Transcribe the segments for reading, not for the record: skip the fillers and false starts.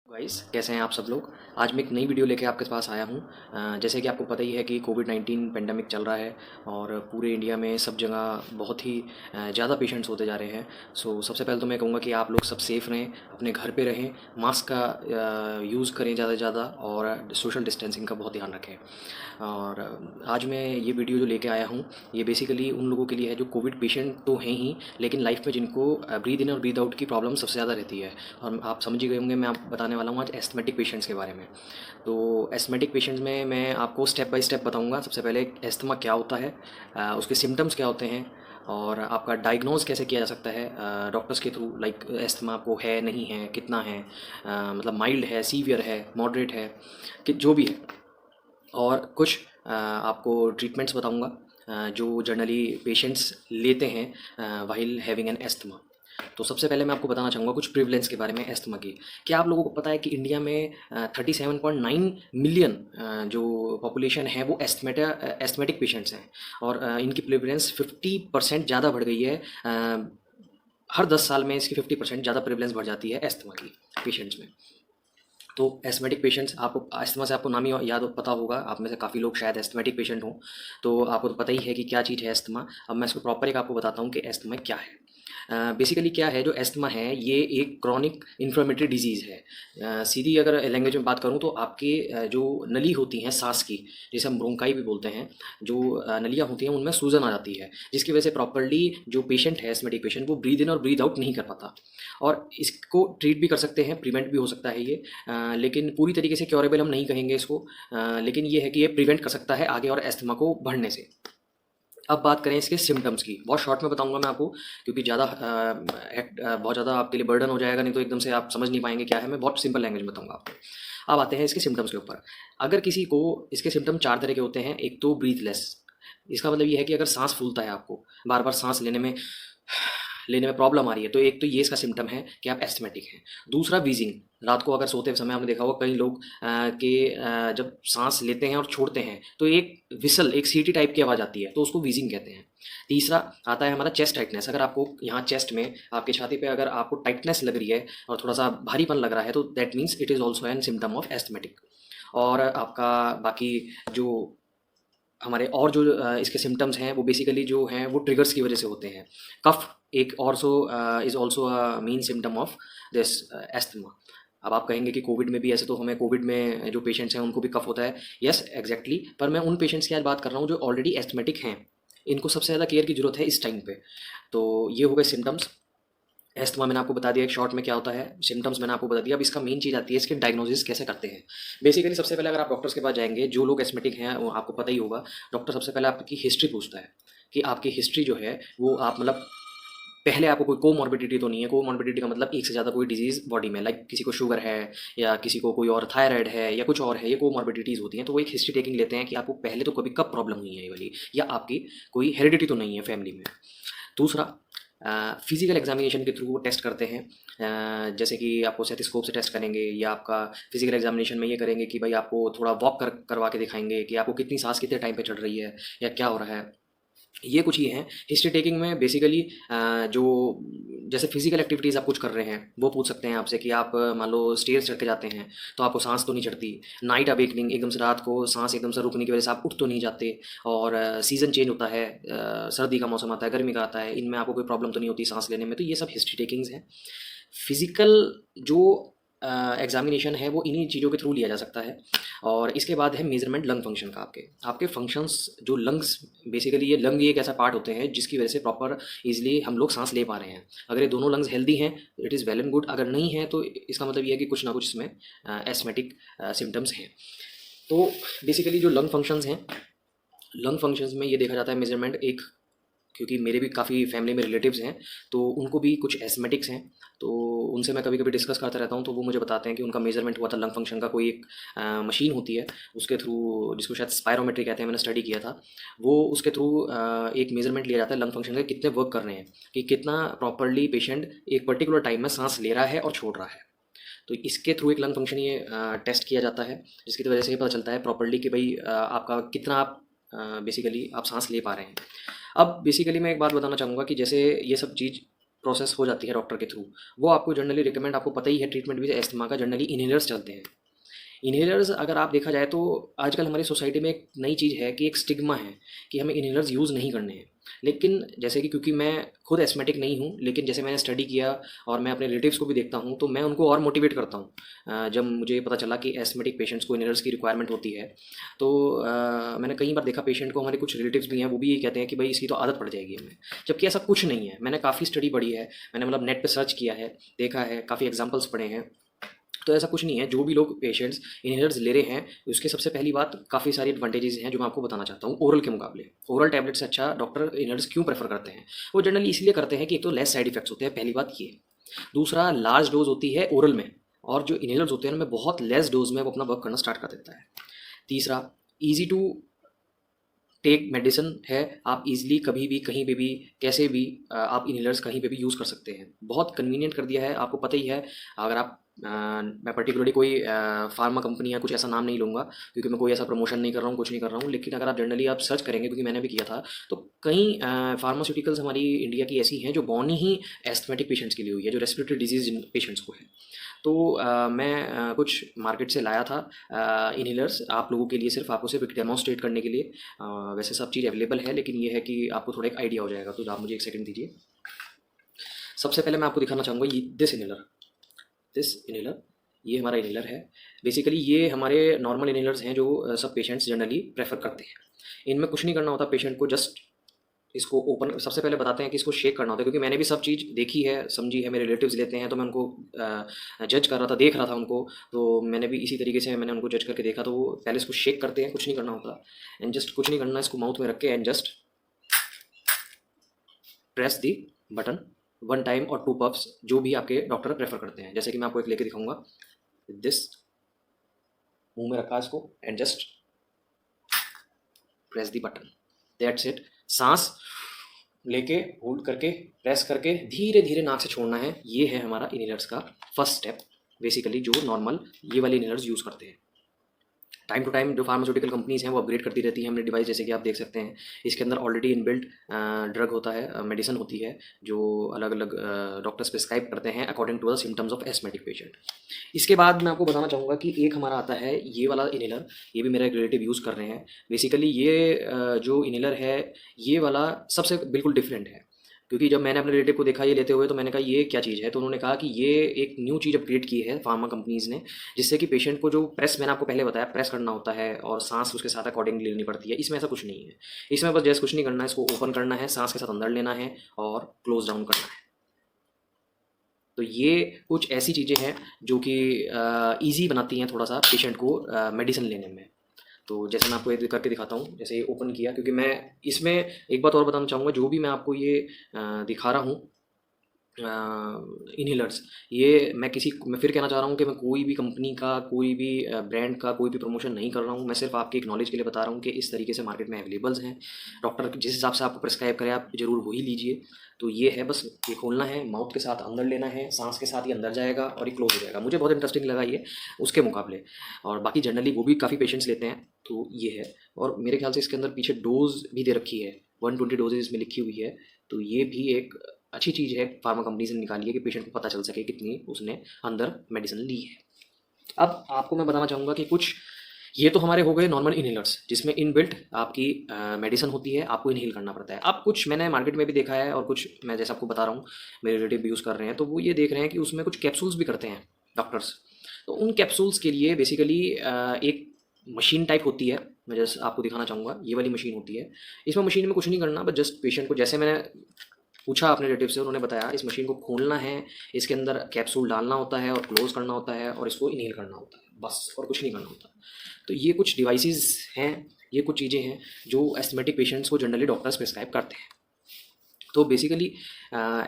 Guys कैसे हैं आप सब लोग। आज मैं एक नई वीडियो लेके आपके पास आया हूँ। जैसे कि आपको पता ही है कि कोविड-19 पेंडेमिक चल रहा है और पूरे इंडिया में सब जगह बहुत ही ज़्यादा पेशेंट्स होते जा रहे हैं। सो सबसे पहले तो मैं कहूँगा कि आप लोग सब सेफ़ रहें, अपने घर पे रहें, मास्क का यूज़ करें ज़्यादा से ज़्यादा और सोशल डिस्टेंसिंग का बहुत ध्यान रखें। और आज मैं ये वीडियो जो लेके आया हूँ, ये बेसिकली उन लोगों के लिए है जो कोविड पेशेंट तो हैं ही, लेकिन लाइफ में जिनको ब्रीथ इन और ब्रीथ आउट की प्रॉब्लम सबसे ज़्यादा रहती है। और आप समझ ही गए होंगे, मैं आपको बताने वाला हूँ आज एस्थमेटिक पेशेंट्स के बारे में। तो एस्थमेटिक पेशेंट्स में मैं आपको स्टेप बाय स्टेप बताऊँगा। सबसे पहले एस्थमा क्या होता है, उसके सिम्टम्स क्या होते हैं और आपका डायग्नोज कैसे किया जा सकता है डॉक्टर्स के थ्रू। लाइक एस्थमा आपको है, नहीं है, कितना है, मतलब माइल्ड है, सीवियर है, मॉडरेट है, कि जो भी है। और कुछ आपको ट्रीटमेंट्स बताऊंगा जो जनरली पेशेंट्स लेते हैं वाइल हैविंग एन एस्थमा। तो सबसे पहले मैं आपको बताना चाहूँगा कुछ प्रिवलेंस के बारे में एस्थमा की। क्या आप लोगों को पता है कि इंडिया में 37.9 मिलियन जो पॉपुलेशन है वो एस्थमेटिक पेशेंट्स हैं और इनकी प्रिवलेंस 50% ज़्यादा बढ़ गई है। हर 10 साल में इसकी 50% ज़्यादा प्रिवलेंस बढ़ जाती है एस्थमा की पेशेंट्स में। तो एस्थमेटिक पेशेंट्स, आपको अस्थमा से आपको नाम ही याद पता होगा, आप में से काफ़ी लोग शायद एस्थमेटिक पेशेंट हों। तो आपको तो पता ही है कि क्या चीज़ है एस्थमा। अब मैं इसको प्रॉपर एक आपको बताता हूँ कि एस्थमा क्या है। बेसिकली क्या है, जो एस्थमा है ये एक क्रॉनिक इन्फ्लेमेटरी डिजीज़ है। सीधी अगर लैंग्वेज में बात करूँ तो आपके जो नली होती हैं सांस की, जिसे हम ब्रोंकाई भी बोलते हैं, जो नलियाँ होती हैं उनमें सूजन आ जाती है, जिसकी वजह से प्रॉपरली जो पेशेंट है एस्थमेटिक पेशेंट वो ब्रीद इन और ब्रीद आउट नहीं कर पाता। और इसको ट्रीट भी कर सकते हैं, प्रिवेंट भी हो सकता है ये। लेकिन पूरी तरीके से क्योरेबल हम नहीं कहेंगे इसको। लेकिन ये है कि ये प्रिवेंट कर सकता है आगे और एस्थमा को बढ़ने से। अब बात करें इसके सिम्टम्स की, बहुत शॉर्ट में बताऊंगा मैं आपको, क्योंकि ज़्यादा बहुत ज़्यादा आपके लिए बर्डन हो जाएगा, नहीं तो एकदम से आप समझ नहीं पाएंगे क्या है। मैं बहुत सिंपल लैंग्वेज में बताऊंगा आपको। अब आते हैं इसके सिम्टम्स के ऊपर। अगर किसी को, इसके सिम्टम चार तरह के होते हैं। एक तो ब्रीथलेस, इसका मतलब ये है कि अगर सांस फूलता है, आपको बार बार सांस लेने में प्रॉब्लम आ रही है, तो एक तो ये इसका सिम्टम है कि आप एस्थमेटिक हैं। दूसरा वीजिंग, रात को अगर सोते समय आपने देखा होगा कई लोग जब सांस लेते हैं और छोड़ते हैं तो एक विसल, एक सीटी टाइप की आवाज़ आती है, तो उसको वीजिंग कहते हैं। तीसरा आता है हमारा चेस्ट टाइटनेस। अगर आपको यहाँ चेस्ट में, आपके छाती पे अगर आपको टाइटनेस लग रही है और थोड़ा सा भारीपन लग रहा है, तो that means it is also an symptom of asthmatic. और आपका बाकी जो हमारे और जो इसके सिम्टम्स हैं वो बेसिकली जो हैं वो ट्रिगर्स की वजह से होते हैं। कफ एक also is also a main symptom of this asthma. अब आप कहेंगे कि कोविड में भी ऐसे, तो हमें कोविड में जो पेशेंट्स हैं उनको भी कफ होता है। यस एग्जैक्टली, पर मैं उन पेशेंट्स की आज बात कर रहा हूँ जो ऑलरेडी एस्थमेटिक हैं। इनको सबसे ज़्यादा केयर की जरूरत है इस टाइम पे। तो ये हो गए सिम्टम्स। एस्थमा मैंने आपको बता दिया एक शॉर्ट में क्या होता है, सिम्टम्स मैंने आपको बता दिया। अब इसका मेन चीज़ आती है इसके डायग्नोसिस कैसे करते हैं। बेसिकली सबसे पहले अगर आप डॉक्टर्स के पास जाएंगे, जो लोग एस्थमेटिक हैं वो आपको पता ही होगा, डॉक्टर सबसे पहले आपकी हिस्ट्री पूछता है कि आपकी हिस्ट्री जो है वो आप मतलब पहले आपको कोई कोमॉर्बिडिटी तो नहीं है। कोमॉर्बिडिटी का मतलब एक से ज़्यादा कोई डिजीज़ बॉडी में, लाइक किसी को शुगर है या किसी को कोई और थायराइड है या कुछ और है, ये कोमॉर्बिडिटीज़ होती हैं। तो वो एक हिस्ट्री टेकिंग लेते हैं कि आपको पहले तो कभी कब प्रॉब्लम हुई है ये वाली, या आपकी कोई हेरिडिटी तो नहीं है फैमिली में। दूसरा, फिजिकल एग्जामिनेशन के थ्रू वो टेस्ट करते हैं। जैसे कि आपको स्टेथोस्कोप से टेस्ट करेंगे, या आपका फिजिकल एग्जामिनेशन में ये करेंगे कि भाई आपको थोड़ा वॉक करवा के दिखाएंगे कि आपको कितनी सांस कितने टाइम पे चढ़ रही है या क्या हो रहा है। ये कुछ ही हैं हिस्ट्री टेकिंग में। बेसिकली जो जैसे फिजिकल एक्टिविटीज़ आप कुछ कर रहे हैं वो पूछ सकते हैं आपसे कि आप मान लो स्टेयर्स चढ़ के जाते हैं तो आपको सांस तो नहीं चढ़ती। नाइट अवेकनिंग, एकदम से रात को सांस एकदम से रुकने की वजह से आप उठ तो नहीं जाते। और सीज़न चेंज होता है, सर्दी का मौसम आता है, गर्मी का आता है, इनमें आपको कोई प्रॉब्लम तो नहीं होती सांस लेने में। तो ये सब हिस्ट्री टेकिंग्स हैं। फिजिकल जो एग्जामिनेशन है वो इन्हीं चीज़ों के थ्रू लिया जा सकता है। और इसके बाद है मेजरमेंट लंग फंक्शन का। आपके आपके फंक्शंस जो लंग्स, बेसिकली ये लंग एक ऐसा पार्ट होते हैं जिसकी वजह से प्रॉपर इजीली हम लोग सांस ले पा रहे हैं। अगर ये दोनों लंग्स हेल्दी हैं it is well and good, अगर नहीं है तो इसका मतलब ये है कि कुछ ना कुछ इसमें एस्थमेटिक सिम्टम्स हैं। तो बेसिकली जो लंग फंक्शंस हैं, लंग फंक्शंस में ये देखा जाता है मेजरमेंट एक, क्योंकि मेरे भी काफ़ी फैमिली में रिलेटिव्स हैं तो उनको भी कुछ एस्थमेटिक्स हैं। तो उनसे मैं कभी कभी डिस्कस करता रहता हूँ, तो वो मुझे बताते हैं कि उनका मेजरमेंट हुआ था लंग फंक्शन का। कोई एक मशीन होती है उसके थ्रू, जिसको शायद स्पायरोमेट्री कहते हैं, मैंने स्टडी किया था। वो उसके थ्रू एक मेजरमेंट लिया जाता है लंग फंक्शन का, कितने वर्क कर रहे हैं, कि कितना प्रॉपरली पेशेंट एक पर्टिकुलर टाइम में सांस ले रहा है और छोड़ रहा है। तो इसके थ्रू एक लंग फंक्शन ये टेस्ट किया जाता है, जिसकी वजह से ये पता चलता है प्रॉपरली कि भाई आपका कितना आप बेसिकली आप सांस ले पा रहे हैं। अब बेसिकली मैं एक बात बताना चाहूँगा कि जैसे ये सब चीज़ प्रोसेस हो जाती है डॉक्टर के थ्रू, वो आपको जनरली रिकमेंड, आपको पता ही है ट्रीटमेंट विद एस्थमा का जनरली इन्हेलर्स चलते हैं। इन्हेलर्स अगर आप देखा जाए तो आजकल हमारी सोसाइटी में एक नई चीज़ है कि एक स्टिग्मा है कि हमें इन्हेलर्स यूज़ नहीं करने हैं। लेकिन जैसे कि क्योंकि मैं खुद एस्थमेटिक नहीं हूँ, लेकिन जैसे मैंने स्टडी किया और मैं अपने रिलेटिव्स को भी देखता हूँ, तो मैं उनको और मोटिवेट करता हूँ। जब मुझे पता चला कि एस्थमेटिक पेशेंट्स को इन्हेलर्स की रिक्वायरमेंट होती है, तो मैंने कई बार देखा पेशेंट को, हमारे कुछ रिलेटिव्स भी हैं, वो भी ये कहते हैं कि भाई इसकी तो आदत पड़ जाएगी हमें, जबकि ऐसा कुछ नहीं है। मैंने काफ़ी स्टडी पढ़ी है, मैंने मतलब नेट पे सर्च किया है, देखा है, काफ़ी एग्जांपल्स पढ़े हैं, तो ऐसा कुछ नहीं है। जो भी लोग पेशेंट्स इनहेलर्स ले रहे हैं, उसके सबसे पहली बात, काफ़ी सारी एडवांटेजेस हैं जो मैं आपको बताना चाहता हूँ ओरल के मुकाबले। ओरल टैबलेट से अच्छा डॉक्टर इनहेलर्स क्यों प्रेफर करते हैं? वो जनरली इसलिए करते हैं कि एक तो लेस साइड इफेक्ट्स होते हैं, पहली बात ये। दूसरा, लार्ज डोज होती है ओरल में, और जो इनहेलर्स होते हैं उनमें बहुत लेस डोज में वो अपना वर्क करना स्टार्ट कर देता है। तीसरा, ईजी टू टेक मेडिसिन है, आप इजीली कभी भी कहीं पे भी कैसे भी आप इनहेलर्स कहीं पे भी यूज़ कर सकते हैं, बहुत कन्वीनियंट कर दिया है। आपको पता ही है, अगर आप मैं पर्टिकुलरली कोई फार्मा कंपनी या कुछ ऐसा नाम नहीं लूँगा, क्योंकि मैं कोई ऐसा प्रमोशन नहीं कर रहा हूँ, कुछ नहीं कर रहा हूँ, लेकिन अगर आप जनरली आप सर्च करेंगे, क्योंकि मैंने भी किया था, तो कई फार्मास्यूटिकल्स हमारी इंडिया की ऐसी हैं जो बॉर्न ही एस्थमेटिक पेशेंट्स के लिए हुई है, जो रेस्पिरेटरी डिजीज पेशेंट्स को है। तो मैं कुछ मार्केट से लाया था इनहेलर्स आप लोगों के लिए, सिर्फ आपको सिर्फ डेमोन्स्ट्रेट करने के लिए। वैसे सब चीज़ अवेलेबल है, लेकिन ये है कि आपको थोड़ा एक आइडिया हो जाएगा। तो आप मुझे एक सेकंड दीजिए। सबसे पहले मैं आपको दिखाना चाहूँगा ये दिस इनहेलर, ये हमारा इनहेलर है। बेसिकली ये हमारे नॉर्मल इनहेलर्स हैं जो सब पेशेंट्स जनरली प्रेफर करते हैं। इनमें कुछ नहीं करना होता पेशेंट को, जस्ट इसको ओपन, सबसे पहले बताते हैं कि इसको शेक करना होता है, क्योंकि मैंने भी सब चीज़ देखी है, समझी है, मेरे रिलेटिव्स लेते हैं, तो मैं उनको जज कर रहा था, देख रहा था उनको, तो मैंने भी इसी तरीके से मैंने उनको जज करके देखा। तो वो पहले इसको शेक करते हैं, कुछ नहीं करना होता, एंड जस्ट कुछ नहीं करना, इसको माउथ में रख के and just press the button 1 time और 2 पफ्स, जो भी आपके डॉक्टर प्रेफर करते हैं। जैसे कि मैं आपको एक लेके दिखाऊंगा, दिस मुंह में रखा इसको and just press the button, that's it. सांस लेके होल्ड करके प्रेस करके धीरे धीरे नाक से छोड़ना है। ये है हमारा इनहेलर्स का फर्स्ट स्टेप, बेसिकली जो नॉर्मल ये वाले इनहेलर्स यूज़ करते हैं। टाइम टू टाइम जो फार्मास्यूटिकल कंपनीज़ हैं वो अपग्रेड करती रहती हैं हमने डिवाइस, जैसे कि आप देख सकते हैं इसके अंदर ऑलरेडी इनबिल्ट ड्रग होता है, मेडिसिन होती है, जो अलग अलग डॉक्टर्स प्रिस्क्राइब करते हैं according to the symptoms of asthmatic patient. इसके बाद मैं आपको बताना चाहूँगा कि एक हमारा आता है ये वाला इनहेलर, ये भी मेरा एक रिलेटिव यूज़ कर रहे हैं। बेसिकली ये जो इनहेलर है, ये वाला सबसे बिल्कुल डिफरेंट है, क्योंकि जब मैंने अपने रिलेटिव को देखा ये लेते हुए, तो मैंने कहा ये क्या चीज़ है, तो उन्होंने कहा कि ये एक न्यू चीज़ अपग्रेड की है फार्मा कंपनीज़ ने, जिससे कि पेशेंट को जो प्रेस, मैंने आपको पहले बताया, प्रेस करना होता है और सांस उसके साथ अकॉर्डिंगली लेनी पड़ती है। इसमें ऐसा कुछ नहीं है, इसमें बस जैसे कुछ नहीं करना है, इसको ओपन करना है, सांस के साथ अंदर लेना है और क्लोज डाउन करना है। तो ये कुछ ऐसी चीज़ें हैं जो कि ईजी बनाती हैं थोड़ा सा पेशेंट को मेडिसिन लेने में। तो जैसे मैं आपको ये करके दिखाता हूँ, जैसे ये ओपन किया, क्योंकि मैं इसमें एक बात और बताना चाहूँगा, जो भी मैं आपको ये दिखा रहा हूँ इनहेलर्स, ये मैं फिर कहना चाह रहा हूँ कि मैं कोई भी कंपनी का, कोई भी ब्रांड का कोई भी प्रमोशन नहीं कर रहा हूँ, मैं सिर्फ आपके एक नॉलेज के लिए बता रहा हूँ कि इस तरीके से मार्केट में अवेलेबल्स हैं। डॉक्टर जिस हिसाब से आपको प्रिस्क्राइब करे आप ज़रूर वही लीजिए। तो ये है, बस ये खोलना है, माउथ के साथ अंदर लेना है, सांस के साथ ही अंदर जाएगा और ये क्लोज हो जाएगा। मुझे बहुत इंटरेस्टिंग लगा ये उसके मुकाबले, और बाकी जनरली वो भी काफ़ी पेशेंट्स लेते हैं। तो ये है, और मेरे ख्याल से इसके अंदर पीछे डोज भी दे रखी है, 120 डोजेज इसमें लिखी हुई है। तो ये भी एक अच्छी चीज़ है फार्मा कंपनी से निकाली है कि पेशेंट को पता चल सके कितनी उसने अंदर मेडिसिन ली है। अब आपको मैं बताना चाहूँगा कि कुछ ये तो हमारे हो गए नॉर्मल इनहेलर्स, जिसमें इनबिल्ट आपकी मेडिसिन होती है, आपको इनहेल करना पड़ता है। अब कुछ मैंने मार्केट में भी देखा है, और कुछ मैं जैसे आपको बता रहा हूँ मेरे रिलेटिव भी यूज़ कर रहे हैं, तो वो ये देख रहे हैं कि उसमें कुछ कैप्सूल्स भी करते हैं डॉक्टर्स। तो उन कैप्सूल्स के लिए बेसिकली एक मशीन टाइप होती है, मैं जैसे आपको दिखाना चाहूँगा, ये वाली मशीन होती है। इसमें मशीन में कुछ नहीं करना, बस जस्ट पेशेंट को, जैसे मैंने पूछा अपने रिलेटिव से, उन्होंने बताया इस मशीन को खोलना है, इसके अंदर कैप्सूल डालना होता है और क्लोज करना होता है और इसको इनहेल करना होता है, बस, और कुछ नहीं करना होता। तो ये कुछ डिवाइसेस हैं, ये कुछ चीज़ें हैं जो एस्थमेटिक पेशेंट्स को जनरली डॉक्टर्स प्रिस्क्राइब करते हैं। तो बेसिकली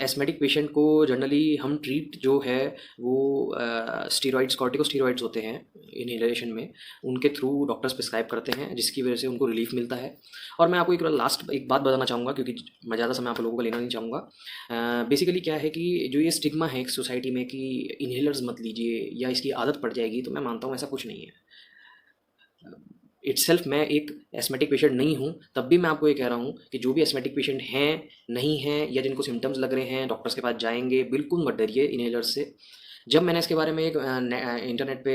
एस्थमेटिक पेशेंट को जनरली हम ट्रीट जो है वो स्टीरॉइड्स, कॉर्टिकोस्टीरॉइड्स होते हैं इनहेलेशन में, उनके थ्रू डॉक्टर्स प्रिस्क्राइब करते हैं, जिसकी वजह से उनको रिलीफ मिलता है। और मैं आपको एक बात बताना चाहूँगा, क्योंकि मैं ज़्यादा समय आप लोगों को लेना नहीं चाहूँगा। बेसिकली क्या है कि जो ये स्टिग्मा है एक सोसाइटी में कि इनहेलर्स मत लीजिए या इसकी आदत पड़ जाएगी, तो मैं मानता हूँ ऐसा कुछ नहीं है। इट्सेल्फ मैं एक एस्थमेटिक पेशेंट नहीं हूँ, तब भी मैं आपको ये कह रहा हूँ कि जो भी एस्थमेटिक पेशेंट हैं, नहीं हैं या जिनको सिम्पटम्स लग रहे हैं, डॉक्टर्स के पास जाएँगे, बिल्कुल मत डरिए इन्हेलर्स से। जब मैंने इसके बारे में एक इंटरनेट पे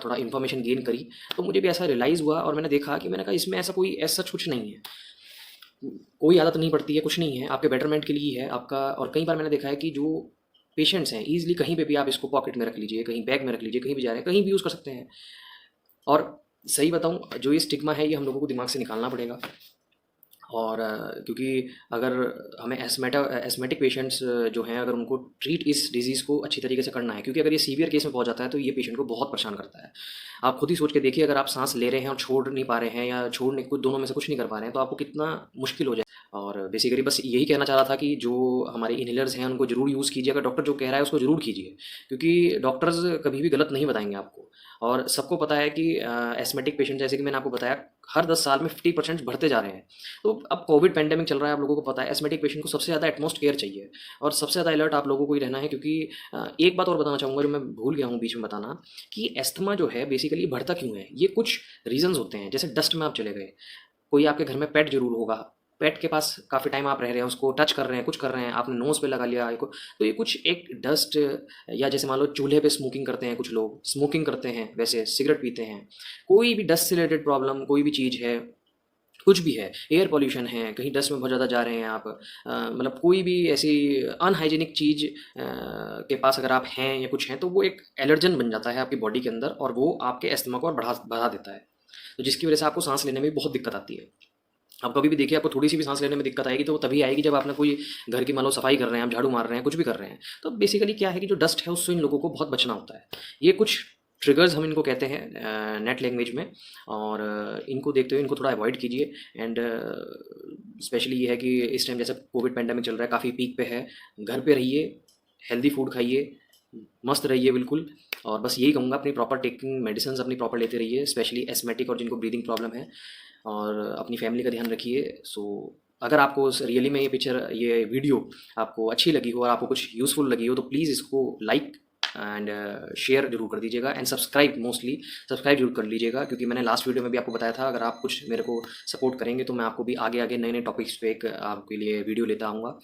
थोड़ा इन्फॉर्मेशन गेन करी, तो मुझे भी ऐसा रियलाइज़ हुआ और मैंने देखा कि मैंने कहा इसमें ऐसा कोई ऐसा सच कुछ नहीं है। कोई आदत नहीं पड़ती है, कुछ नहीं है, आपके बेटरमेंट के लिए ही है आपका। और कई बार मैंने देखा है कि जो पेशेंट्स हैं, ईज़िली कहीं पे भी आप इसको पॉकेट में रख लीजिए, कहीं बैग में रख लीजिए, कहीं भी जा रहे हैं, कहीं भी यूज़ कर सकते हैं। और सही बताऊँ, जो ये स्टिग्मा है ये हम लोगों को दिमाग से निकालना पड़ेगा। और क्योंकि अगर हमें एस्थमेटिक पेशेंट्स जो हैं, अगर उनको ट्रीट इस डिज़ीज़ को अच्छी तरीके से करना है, क्योंकि अगर ये सीवियर केस में पहुंच जाता है तो ये पेशेंट को बहुत परेशान करता है। आप खुद ही सोच के देखिए, अगर आप सांस ले रहे हैं और छोड़ नहीं पा रहे हैं या छोड़ने कुछ दोनों में से कुछ नहीं कर पा रहे हैं, तो आपको कितना मुश्किल हो जाए। और बेसिकली बस यही कहना चाह रहा था कि जो हमारे इन्हेलर्स हैं उनको ज़रूर यूज़ कीजिए, अगर डॉक्टर जो कह रहा है उसको ज़रूर कीजिए, क्योंकि डॉक्टर्स कभी भी गलत नहीं बताएंगे आपको। और सबको पता है कि एस्थमेटिक पेशेंट, जैसे कि मैंने आपको बताया, हर 10 साल में 50% बढ़ते जा रहे हैं। तो अब कोविड पेंडेमिक चल रहा है, आप लोगों को पता है, एस्थमेटिक पेशेंट को सबसे ज़्यादा एटमोस्ट केयर चाहिए और सबसे ज़्यादा अलर्ट आप लोगों को ही रहना है। क्योंकि एक बात और बताना चाहूँगा जो मैं भूल गया हूँ बीच में बताना, कि एस्थमा जो है बेसिकली बढ़ता क्यों है, ये कुछ रीजंस होते हैं। जैसे डस्ट में आप चले गए, कोई आपके घर में पेट जरूर होगा, पेट के पास काफ़ी टाइम आप रह रहे हैं, उसको टच कर रहे हैं, कुछ कर रहे हैं, आपने नोज़ पे लगा लिया को, तो ये कुछ एक डस्ट, या जैसे मान लो चूल्हे पे स्मोकिंग करते हैं, कुछ लोग स्मोकिंग करते हैं, वैसे सिगरेट पीते हैं, कोई भी डस्ट से रिलेटेड प्रॉब्लम, कोई भी चीज़ है, कुछ भी है, एयर पॉल्यूशन है, कहीं डस्ट में बहुत ज़्यादा जा रहे हैं आप, मतलब कोई भी ऐसी अनहाइजीनिक चीज़ के पास अगर आप हैं या कुछ हैं, तो वो एक एलर्जन बन जाता है आपकी बॉडी के अंदर और वो आपके अस्थमा को और बढ़ा बढ़ा देता है। तो जिसकी वजह से आपको सांस लेने में बहुत दिक्कत आती है। आप कभी भी देखिए, आपको थोड़ी सी भी सांस लेने में दिक्कत आएगी तो वो तभी आएगी जब आपने कोई घर की मान लो सफाई कर रहे हैं, आप झाड़ू मार रहे हैं, कुछ भी कर रहे हैं। तो बेसिकली क्या है कि जो डस्ट है उससे इन लोगों को बहुत बचना होता है। ये कुछ ट्रिगर्स हम इनको कहते हैं नेट लैंग्वेज में। और इनको देखते हुए इनको थोड़ा अवॉइड कीजिए। एंड स्पेशली ये है कि इस टाइम जैसे कोविड पेंडेमिक चल रहा है, काफ़ी पीक पे है, घर पे रहिए, हेल्दी फूड खाइए, मस्त रहिए बिल्कुल। और बस यही कहूँगा, अपनी प्रॉपर टेकिंग मेडिसिन अपनी प्रॉपर लेते रहिए, स्पेशली एस्थमेटिक और जिनको ब्रीदिंग प्रॉब्लम है। और अपनी फैमिली का ध्यान रखिए। सो अगर आपको रियली में ये वीडियो आपको अच्छी लगी हो और आपको कुछ यूज़फुल लगी हो, तो प्लीज़ इसको लाइक एंड शेयर जरूर कर दीजिएगा। एंड सब्सक्राइब, मोस्टली सब्सक्राइब जरूर कर लीजिएगा, क्योंकि मैंने लास्ट वीडियो में भी आपको बताया था, अगर आप कुछ मेरे को सपोर्ट करेंगे तो मैं आपको भी आगे आगे नए नए टॉपिक्स पे एक आपके लिए वीडियो लेता आऊँगा।